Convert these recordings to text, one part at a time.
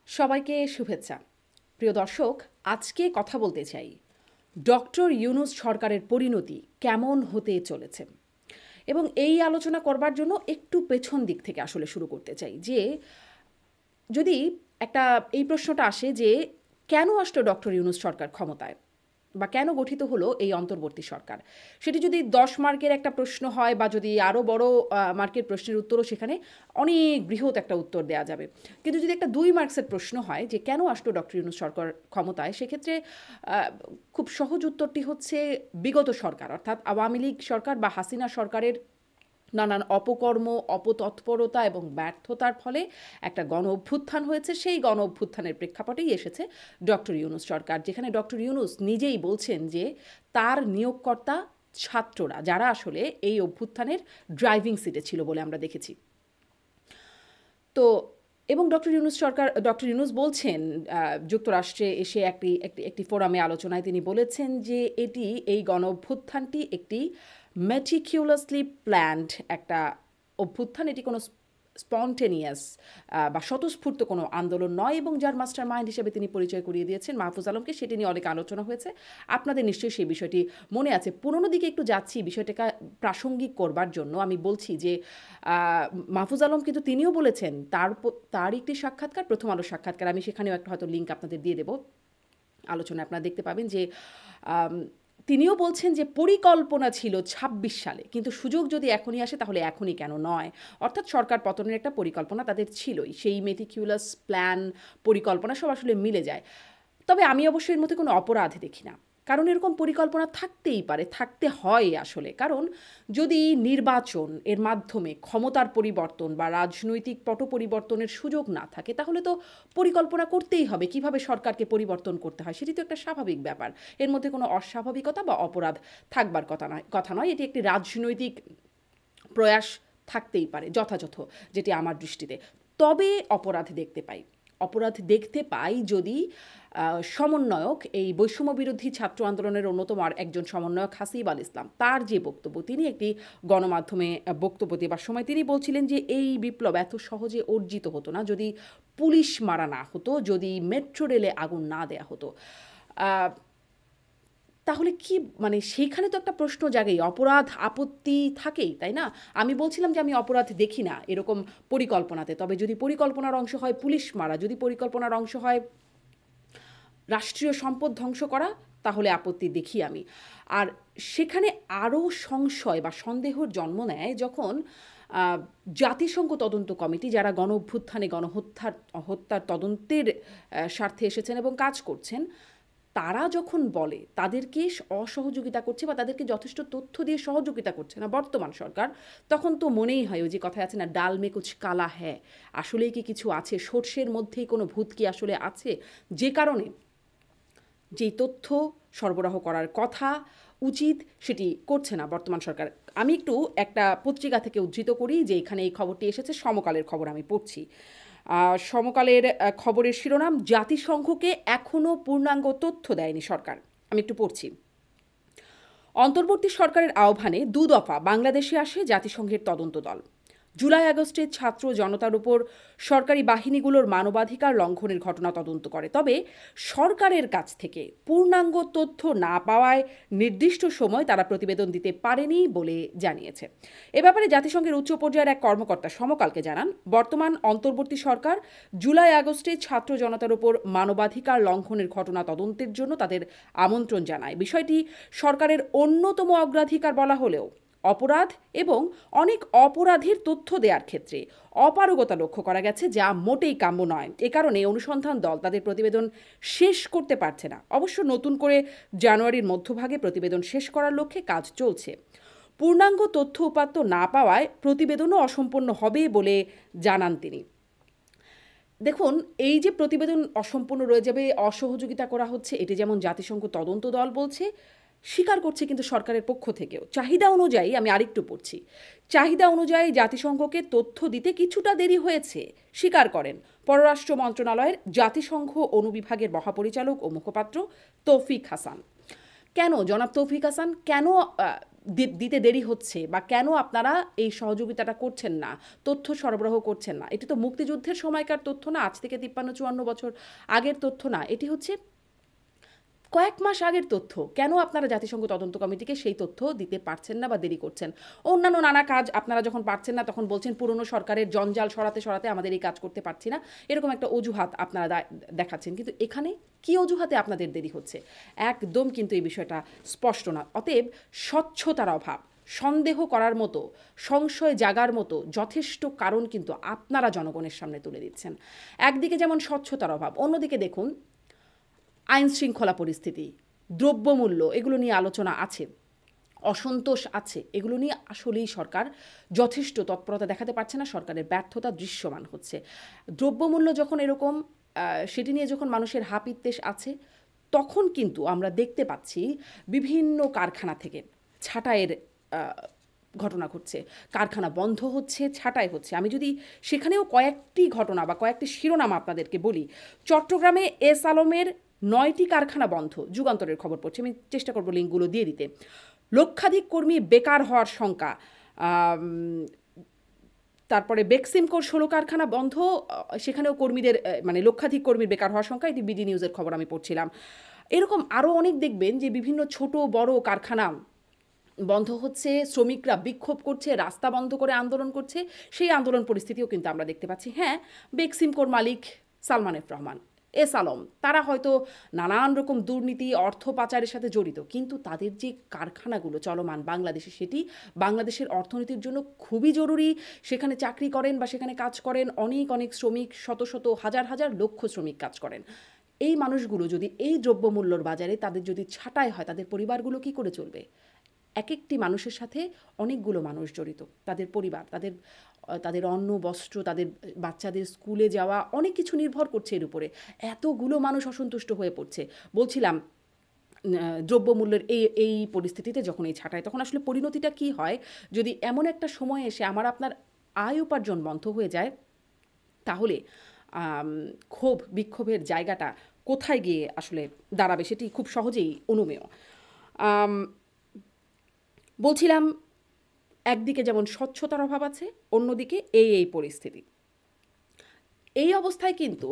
সবাইকে শুভেচ্ছা। প্রিয় দর্শক, আজকে কথা বলতে চাই ডক্টর ইউনূস সরকারের পরিণতি কেমন হতে চলেছে। এবং এই আলোচনা করবার জন্য একটু পেছন দিক থেকে আসলে শুরু করতে চাই যে যদি একটা এই প্রশ্নটা আসে যে কেন আসলো ডক্টর ইউনূস সরকার ক্ষমতায় বা কেন গঠিত হলো এই অন্তর্বর্তী সরকার, সেটি যদি 10 মার্কের একটা প্রশ্ন হয় বা যদি আরও বড় মার্কের প্রশ্নের উত্তরও সেখানে অনেক বৃহৎ একটা উত্তর দেওয়া যাবে। কিন্তু যদি একটা 2 মার্কসের প্রশ্ন হয় যে কেন আসলো ডক্টর ইউনূস সরকার ক্ষমতায়, সেক্ষেত্রে খুব সহজ উত্তরটি হচ্ছে বিগত সরকার অর্থাৎ আওয়ামী লীগ সরকার বা হাসিনা সরকারের নানান অপকর্ম, অপতৎপরতা এবং ব্যর্থতার ফলে একটা গণ অভ্যুত্থান হয়েছে। সেই গণ অভ্যুত্থানের প্রেক্ষাপটেই এসেছে ডক্টর ইউনূস সরকার, যেখানে ডক্টর ইউনূস নিজেই বলছেন যে তার নিয়োগকর্তা ছাত্ররা, যারা আসলে এই অভ্যুত্থানের ড্রাইভিং সিটে ছিল বলে আমরা দেখেছি। তো এবং ডক্টর ইউনূস বলছেন যুক্তরাষ্ট্রে এসে একটি ফোরামে আলোচনায় তিনি বলেছেন যে এই গণ অভ্যুত্থানটি একটি মেটিকিউলাসলি প্ল্যান্ড একটা অভ্যুত্থান, এটি কোনো স্পন্টেনিয়াস বা স্বতঃস্ফূর্ত কোনো আন্দোলন নয়, এবং যার মাস্টার মাইন্ড হিসেবে তিনি পরিচয় করিয়ে দিয়েছেন মাহফুজ আলমকে। সেটি নিয়ে অনেক আলোচনা হয়েছে, আপনাদের নিশ্চয়ই সেই বিষয়টি মনে আছে। পুরনো দিকে একটু যাচ্ছি বিষয়টাকে প্রাসঙ্গিক করবার জন্য। আমি বলছি যে মাহফুজ আলম কিন্তু তিনিও বলেছেন তার একটি সাক্ষাৎকার, প্রথম আলো সাক্ষাৎকার, আমি সেখানেও একটা হয়তো লিঙ্ক আপনাদের দিয়ে দেবো, আলোচনা আপনারা দেখতে পাবেন যে তিনিও বলছেন যে পরিকল্পনা ছিল ২৬ সালে, কিন্তু সুযোগ যদি এখনই আসে তাহলে এখনই কেন নয়। অর্থাৎ সরকার পতনের একটা পরিকল্পনা তাদের ছিলই, সেই মেটিকিউলাস প্ল্যান পরিকল্পনা সব আসলে মিলে যায়। তবে আমি অবশ্যই এর মধ্যে কোনো অপরাধ দেখি না, কারণ এরকম পরিকল্পনা থাকতেই পারে, থাকতে হয় আসলে। কারণ যদি নির্বাচন এর মাধ্যমে ক্ষমতার পরিবর্তন বা রাজনৈতিক পট পরিবর্তনের সুযোগ না থাকে, তাহলে তো পরিকল্পনা করতেই হবে কিভাবে সরকারকে পরিবর্তন করতে হয়। সেটি তো একটা স্বাভাবিক ব্যাপার, এর মধ্যে কোনো অস্বাভাবিকতা বা অপরাধ থাকবার কথা নয়। এটি একটি রাজনৈতিক প্রয়াস থাকতেই পারে যথাযথ, যেটি আমার দৃষ্টিতে। তবে অপরাধ দেখতে পাই যদি সমন্বয়ক, এই বৈষম্য বিরোধী ছাত্র আন্দোলনের অন্যতম আর একজন সমন্বয়ক হাসিব আল ইসলাম, তার যে বক্তব্য, তিনি একটি গণমাধ্যমে বক্তব্য দেবার সময় তিনি বলছিলেন যে এই বিপ্লব এত সহজে অর্জিত হতো না যদি পুলিশ মারা না হতো, যদি মেট্রো রেলে আগুন না দেয়া হতো। তাহলে কি মানে সেইখানে তো একটা প্রশ্ন জাগেই, অপরাধ আপত্তি থাকেই, তাই না? আমি বলছিলাম যে আমি অপরাধ দেখি না এরকম পরিকল্পনাতে। তবে যদি পরিকল্পনার অংশ হয় পুলিশ মারা, যদি পরিকল্পনার অংশ হয় রাষ্ট্রীয় সম্পদ ধ্বংস করা, তাহলে আপত্তি দেখি আমি। আর সেখানে আরও সংশয় বা সন্দেহর জন্ম নেয় যখন জাতিসংঘ তদন্ত কমিটি, যারা গণ অভ্যুত্থানে হত্যার তদন্তের স্বার্থে এসেছেন এবং কাজ করছেন, তারা যখন বলে তাদেরকে অসহযোগিতা করছে বা তাদেরকে যথেষ্ট তথ্য দিয়ে সহযোগিতা করছে না বর্তমান সরকার, তখন তো মনেই হয় ওই যে কথায় আছে না, ডাল মে কুছ কালা হ্যাঁ, আসলেই কি কিছু আছে, সর্ষের মধ্যেই কোনো ভূত কি আসলে আছে, যে কারণে যেই তথ্য সরবরাহ করার কথা উচিত সেটি করছে না বর্তমান সরকার। আমি একটু একটা পত্রিকা থেকে উদ্ধৃত করি যে এখানে এই খবরটি এসেছে, সমকালের খবর আমি পড়ছি। সমকালের খবরের শিরোনাম, জাতিসংঘকে এখনও পূর্ণাঙ্গ তথ্য দেয়নি সরকার। আমি একটু পড়ছি। অন্তর্বর্তী সরকারের আহ্বানে ২ দফা বাংলাদেশে আসে জাতিসংঘের তদন্ত দল। জুলাই আগস্টে ছাত্র জনতার উপর সরকারি বাহিনীগুলোর মানবাধিকার লঙ্ঘনের ঘটনা তদন্ত করে, তবে সরকারের কাছ থেকে পূর্ণাঙ্গ তথ্য না পাওয়ায় নির্দিষ্ট সময় তারা প্রতিবেদন দিতে পারেনি বলে জানিয়েছে। এ ব্যাপারে জাতিসংঘের উচ্চ পর্যায়ের এক কর্মকর্তা সমকালকে জানান, বর্তমান অন্তর্বর্তী সরকার জুলাই আগস্টে ছাত্র জনতার উপর মানবাধিকার লঙ্ঘনের ঘটনা তদন্তের জন্য তাদের আমন্ত্রণ জানায়। বিষয়টি সরকারের অন্যতম অগ্রাধিকার বলা হলেও অপরাধ এবং অনেক অপরাধীর তথ্য দেওয়ার ক্ষেত্রে অপারগতা লক্ষ্য করা গেছে, যা মোটেই কাম্য নয়। এ কারণে অনুসন্ধান দল তাদের প্রতিবেদন শেষ করতে পারছে না। অবশ্য নতুন করে জানুয়ারির মধ্যভাগে প্রতিবেদন শেষ করার লক্ষ্যে কাজ চলছে। পূর্ণাঙ্গ তথ্য উপাত্ত না পাওয়ায় প্রতিবেদনও অসম্পূর্ণ হবে বলে জানান তিনি। দেখুন, এই যে প্রতিবেদন অসম্পূর্ণ রয়ে যাবে, অসহযোগিতা করা হচ্ছে, এটি যেমন জাতিসংঘ তদন্ত দল বলছে, স্বীকার করছে কিন্তু সরকারের পক্ষ থেকেও। চাহিদা অনুযায়ী, আমি আরেকটু পড়ছি, চাহিদা অনুযায়ী জাতিসংঘকে তথ্য দিতে কিছুটা দেরি হয়েছে স্বীকার করেন পররাষ্ট্র মন্ত্রণালয়ের জাতিসংঘ অনুবিভাগের মহাপরিচালক ও মুখপাত্র তৌফিক হাসান। কেন জনাব তৌফিক হাসান, কেন দিতে দেরি হচ্ছে, বা কেন আপনারা এই সহযোগিতাটা করছেন না, তথ্য সরবরাহ করছেন না? এটি তো মুক্তিযুদ্ধের সময়কার তথ্য না, আজ থেকে 53-54 বছর আগের তথ্য না, এটি হচ্ছে কয়েক মাস আগের তথ্য। কেন আপনারা জাতিসংঘ তদন্ত কমিটিকে সেই তথ্য দিতে পারছেন না বা দেরি করছেন? অন্যান্য নানা কাজ আপনারা যখন পারছেন না তখন বলছেন পুরনো সরকারের জঞ্জাল সরাতে সরাতে আমাদের এই কাজ করতে পারছি না, এরকম একটা অজুহাত আপনারা দেখাচ্ছেন। কিন্তু এখানে কি অজুহাতে আপনাদের দেরি হচ্ছে? একদম কিন্তু এই বিষয়টা স্পষ্ট না। অতএব স্বচ্ছতার অভাব, সন্দেহ করার মতো, সংশয় জাগার মতো যথেষ্ট কারণ কিন্তু আপনারা জনগণের সামনে তুলে দিচ্ছেন। একদিকে যেমন স্বচ্ছতার অভাব, অন্যদিকে দেখুন আইন শৃঙ্খলা পরিস্থিতি, দ্রব্যমূল্য, এগুলো নিয়ে আলোচনা আছে, অসন্তোষ আছে, এগুলো নিয়ে আসলেই সরকার যথেষ্ট তৎপরতা দেখাতে পারছে না, সরকারের ব্যর্থতা দৃশ্যমান হচ্ছে। দ্রব্যমূল্য যখন এরকম, সেটি নিয়ে যখন মানুষের হাপিত্যেশ আছে, তখন কিন্তু আমরা দেখতে পাচ্ছি বিভিন্ন কারখানা থেকে ছাঁটাইয়ের ঘটনা ঘটছে, কারখানা বন্ধ হচ্ছে, ছাঁটাই হচ্ছে। আমি যদি সেখানেও কয়েকটি ঘটনা বা কয়েকটি শিরোনাম আপনাদেরকে বলি, চট্টগ্রামে এস আলমের 9টি কারখানা বন্ধ, যুগান্তরের খবর পড়ছে, আমি চেষ্টা করবো লিঙ্কগুলো দিয়ে দিতে। লক্ষাধিক কর্মী বেকার হওয়ার শঙ্কা। তারপরে বেক্সিমকোর 16 কারখানা বন্ধ, সেখানেও কর্মীদের মানে লক্ষাধিক কর্মীর বেকার হওয়ার সংখ্যা, এটি বিডি নিউজের খবর আমি পড়ছিলাম। এরকম আরও অনেক দেখবেন যে বিভিন্ন ছোট বড় কারখানা বন্ধ হচ্ছে, শ্রমিকরা বিক্ষোভ করছে, রাস্তা বন্ধ করে আন্দোলন করছে, সেই আন্দোলন পরিস্থিতিও কিন্তু আমরা দেখতে পাচ্ছি। হ্যাঁ, বেক্সিমকোর মালিক সালমান এফ রহমান, এস আলম, তারা হয়তো নানান রকম দুর্নীতি, অর্থ পাচারের সাথে জড়িত, কিন্তু তাদের যে কারখানাগুলো চলমান বাংলাদেশে, সেটি বাংলাদেশের অর্থনীতির জন্য খুবই জরুরি। সেখানে চাকরি করেন বা সেখানে কাজ করেন অনেক অনেক শ্রমিক, শত শত হাজার হাজার লক্ষ শ্রমিক কাজ করেন। এই মানুষগুলো যদি এই দ্রব্যমূল্যর বাজারে তাদের যদি ছাঁটাই হয়, তাদের পরিবারগুলো কি করে চলবে? এক একটি মানুষের সাথে অনেকগুলো মানুষ জড়িত, তাদের পরিবার, তাদের তাদের অন্ন বস্ত্র, তাদের বাচ্চাদের স্কুলে যাওয়া, অনেক কিছু নির্ভর করছে এর উপরে। এতগুলো মানুষ অসন্তুষ্ট হয়ে পড়ছে। বলছিলাম দ্রব্যমূল্যের এই পরিস্থিতিতে যখন এই ছাঁটাই, তখন আসলে পরিণতিটা কি হয়? যদি এমন একটা সময় এসে আমার আপনার আয় উপার্জন বন্ধ হয়ে যায়, তাহলে ক্ষোভ বিক্ষোভের জায়গাটা কোথায় গিয়ে আসলে দাঁড়াবে সেটি খুব সহজেই অনুমেয়। বলছিলাম একদিকে যেমন স্বচ্ছতার অভাব আছে, অন্যদিকে এই পরিস্থিতি। এই অবস্থায় কিন্তু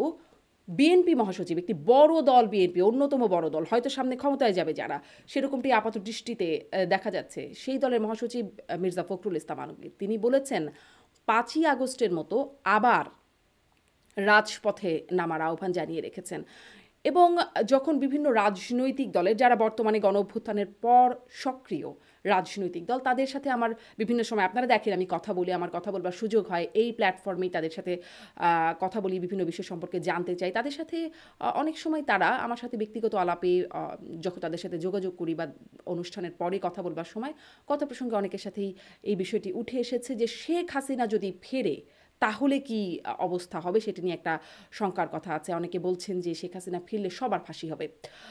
বিএনপি মহাসচিব, একটি বড় দল বিএনপি, অন্যতম বড় দল, হয়তো সামনে ক্ষমতায় যাবে যারা, সেরকমটি আপাত দৃষ্টিতে দেখা যাচ্ছে, সেই দলের মহাসচিব মির্জা ফখরুল ইসলাম আলমগীর, তিনি বলেছেন 5ই আগস্টের মতো আবার রাজপথে নামার আহ্বান জানিয়ে রেখেছেন। এবং যখন বিভিন্ন রাজনৈতিক দলের, যারা বর্তমানে গণ অভ্যুত্থানের পর সক্রিয় রাজনৈতিক দল, তাদের সাথে আমার বিভিন্ন সময়, আপনারা দেখেন আমি কথা বলি, আমার কথা বলবার সুযোগ হয় এই প্ল্যাটফর্মেই, তাদের সাথে কথা বলি, বিভিন্ন বিষয় সম্পর্কে জানতে চাই তাদের সাথে। অনেক সময় তারা আমার সাথে ব্যক্তিগত আলাপে, যখন তাদের সাথে যোগাযোগ করি বা অনুষ্ঠানের পরে কথা বলবার সময়, কথা প্রসঙ্গে অনেকের সাথেই এই বিষয়টি উঠে এসেছে যে শেখ হাসিনা যদি ফেরে তাহলে কি অবস্থা হবে, সেটি নিয়ে একটা শঙ্কার কথা আছে। অনেকে বলছেন যে শেখ হাসিনা ফিরলে সবার ফাঁসি হবে।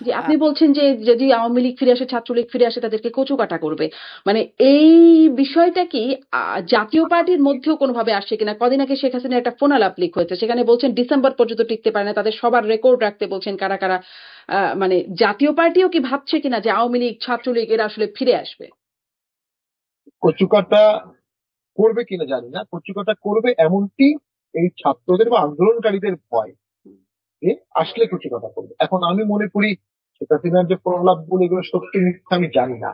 যে আপনি বলছেন যে যদি আওয়ামী লীগ ফিরে আসে, ছাত্রলীগ ফিরে আসে, তাদেরকে কচুকাটা করবে, মানে এই বিষয়টা কি জাতীয় পার্টির মধ্যেও কোনোভাবে আসছে কিনা? কদিন আগে শেখ হাসিনার একটা ফোন আলাপ লিক হয়েছে, সেখানে বলছেন ডিসেম্বর পর্যন্ত টিকতে পারে না, তাদের সবার রেকর্ড রাখতে বলছেন কারা কারা। মানে জাতীয় পার্টিও কি ভাবছে কিনা যে আওয়ামী লীগ, ছাত্রলীগ এরা আসলে ফিরে আসবে? কচুকাটা করবে কিনা জানি না, কচুকাটা করবে এমনটি এই ছাত্রদের বা আন্দোলনকারীদের ভয় যে আসলে কচুকাটা করবে। এখন আমি মনে করি শেখ হাসিনার যে প্রলাপ গুলো, এগুলো সত্যি মিথ্যা আমি জানি না।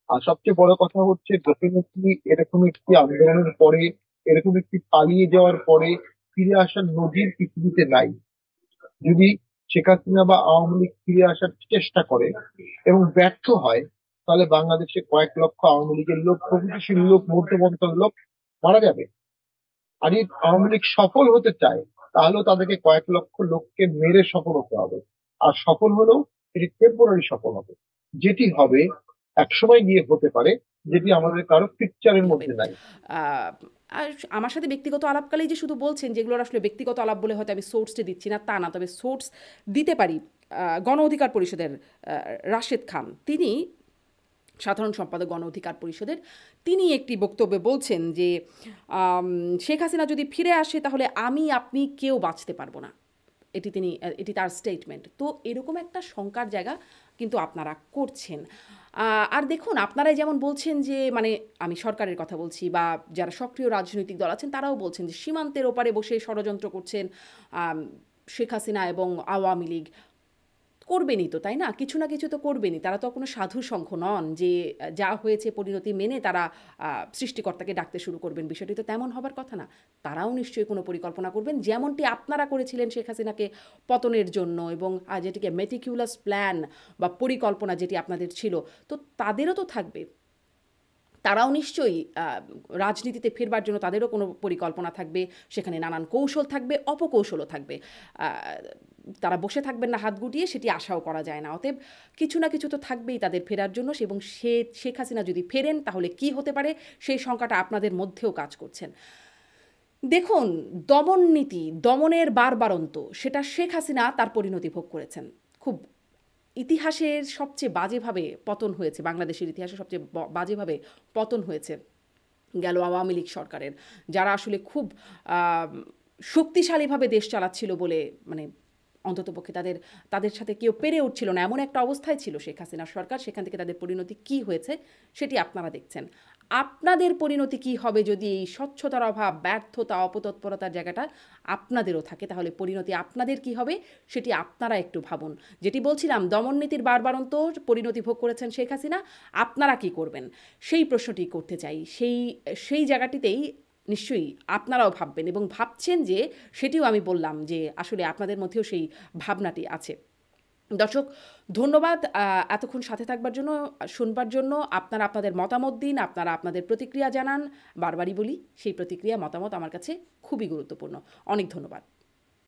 আর সবচেয়ে বড় কথা হচ্ছে, ডেফিনেটলি এরকম একটি আন্দোলনের পরে, এরকম একটি পালিয়ে যাওয়ার পরে ফিরে আসার নজির পৃথিবীতে নাই। যদি শেখ হাসিনা বা আওয়ামী লীগ ফিরে আসার চেষ্টা করে এবং ব্যর্থ হয়, তাহলে বাংলাদেশে কয়েক লক্ষ আওয়ামী লীগের লোক, প্রগতিশীল লোক, মধ্যপন্থার লোক মারা যাবে। আর যদি আওয়ামী লীগ সফল হতে চায়, তাহলেও তাদেরকে কয়েক লক্ষ লোককে মেরে সফল হতে হবে। আর সফল হলেও এটি টেম্পোরারি সফল হবে, যেটি হবে একসময় গিয়ে হতে পারে, যেটি আমাদের কারো পিকচারের মধ্যে নাই। আর আমার সাথে ব্যক্তিগত আলাপকালেই যে শুধু বলছেন, যেগুলোর আসলে ব্যক্তিগত আলাপ বলে হয়তো আমি সোর্সটি দিচ্ছি না তা না, তবে সোর্স দিতে পারি। গণ অধিকার পরিষদের রাশেদ খান, তিনি সাধারণ সম্পাদক গণ অধিকার পরিষদের, তিনি একটি বক্তব্যে বলছেন যে শেখ হাসিনা যদি ফিরে আসে তাহলে আমি আপনি কেউ বাঁচতে পারবো না। এটি তার স্টেটমেন্ট। তো এরকম একটা শঙ্কার জায়গা কিন্তু আপনারা করছেন। আর দেখুন, আপনারাই যেমন বলছেন যে মানে আমি সরকারের কথা বলছি বা যারা সক্রিয় রাজনৈতিক দল আছেন তারাও বলছেন যে সীমান্তের ওপারে বসে ষড়যন্ত্র করছেন আম, শেখ হাসিনা এবং আওয়ামী লীগ। করবেনই তো, তাই না? কিছু না কিছু তো করবেনই। তারা তো কোনো সাধু সংঘ নন যে যা হয়েছে পরিণতি মেনে তারা সৃষ্টিকর্তাকে ডাকতে শুরু করবেন। বিষয়টি তো তেমন হবার কথা না। তারাও নিশ্চয়ই কোনো পরিকল্পনা করবেন, যেমনটি আপনারা করেছিলেন শেখ হাসিনাকে পতনের জন্য, এবং যেটিকে মেটিকিউলাস প্ল্যান বা পরিকল্পনা যেটি আপনাদের ছিল, তো তাদেরও তো থাকবে। তারাও নিশ্চয়ই রাজনীতিতে ফেরবার জন্য তাদেরও কোনো পরিকল্পনা থাকবে, সেখানে নানান কৌশল থাকবে, অপকৌশলও থাকবে। তারা বসে থাকবেন না হাত গুটিয়ে, সেটি আশাও করা যায় না। অতএব কিছু না কিছু তো থাকবেই তাদের ফেরার জন্য, এবং শেখ হাসিনা যদি ফেরেন তাহলে কি হতে পারে সেই শঙ্কাটা আপনাদের মধ্যেও কাজ করছেন। দেখুন, দমন নীতি, দমনের বারবারন্ত, সেটা শেখ হাসিনা তার পরিণতি ভোগ করেছেন। খুব ইতিহাসের সবচেয়ে বাজেভাবে পতন হয়েছে, বাংলাদেশের ইতিহাসে সবচেয়ে বাজেভাবে পতন হয়েছে গেল আওয়ামী লীগ সরকারের, যারা আসলে খুব শক্তিশালীভাবে দেশ চালাচ্ছিল বলে মানে অন্ততপক্ষে তাদের সাথে কেউ পেরে উঠছিল না, এমন একটা অবস্থায় ছিল শেখ হাসিনার সরকার। সেখান থেকে তাদের পরিণতি কী হয়েছে সেটি আপনারা দেখছেন। আপনাদের পরিণতি কী হবে যদি এই স্বচ্ছতার অভাব, ব্যর্থতা, অপতৎপরতার জায়গাটা আপনাদেরও থাকে? তাহলে পরিণতি আপনাদের কী হবে সেটি আপনারা একটু ভাবুন। যেটি বলছিলাম, দমননীতির বারবারন্ত পরিণতি ভোগ করেছেন শেখ হাসিনা, আপনারা কি করবেন সেই প্রশ্নটি করতে চাই। সেই জায়গাটিতেই নিশ্চয়ই আপনারাও ভাববেন, এবং ভাবছেন যে সেটিও আমি বললাম যে আসলে আপনাদের মধ্যেও সেই ভাবনাটি আছে। দর্শক, ধন্যবাদ এতক্ষণ সাথে থাকবার জন্য, শুনবার জন্য। আপনারা আপনাদের মতামত দিন, আপনারা আপনাদের প্রতিক্রিয়া জানান। বারবারই বলি, সেই প্রতিক্রিয়া, মতামত আমার কাছে খুবই গুরুত্বপূর্ণ। অনেক ধন্যবাদ।